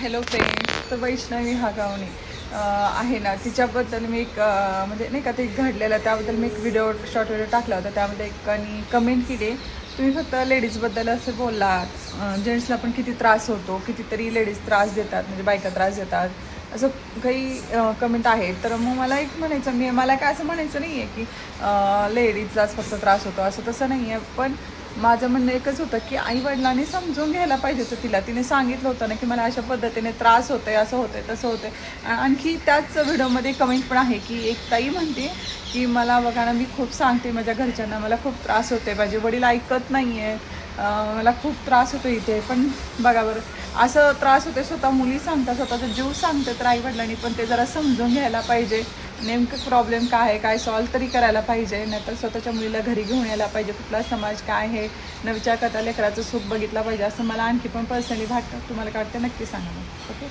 Hello friends, तर वैष्णवी हागावणे आहे ना, तिच्याबद्दल मी एक म्हणजे नाही का ते घडलेलं त्याबद्दल मी एक शॉर्ट व्हिडिओ टाकला होता. त्यामध्ये एकाने कमेंट केली, तुम्ही फक्त लेडीजबद्दल असं बोललात, जेंट्सला पण किती त्रास होतो, कितीतरी लेडीज त्रास देतात, म्हणजे बायका त्रास देतात, असं काही कमेंट आहे. तर मग मला एक म्हणायचं, मला काय असं म्हणायचं नाही आहे की लेडीजलाच फक्त त्रास होतो, असं तसं नाही आहे. पण माझं म्हणणं एकच होतं की आईवडिलांनी समजून घ्यायला पाहिजे होतं तिने सांगितलं होतं ना की मला अशा पद्धतीने त्रास होतोय, असं होतंय, तसं होतंय. आणखी त्याच व्हिडिओमध्ये कमेंट पण आहे की एक ताई म्हणते की मला बघा ना, मी खूप सांगते माझ्या घरच्यांना, मला खूप त्रास होते, माझे वडील ऐकत नाही आहे, मला खूप त्रास होतो इथे. पण बघा बरं, असं त्रास होते, स्वतः मुली सांगतात, स्वतःचा जीव सांगते, तर आईवडिलांनी पण ते जरा समजून घ्यायला पाहिजे. नेमकं प्रॉब्लेम काय आहे, काय सॉल्व तरी करायला पाहिजे, नाहीतर स्वतःच्या मुलीला घरी घेऊन यायला पाहिजे. कुठला समाज काय आहे न विचार करता लेकराचं सुख बघितलं पाहिजे, असं मला आणखी पण पर्सनली वाटतं. तुम्हाला काय वाटतं नक्की सांगा. ओके.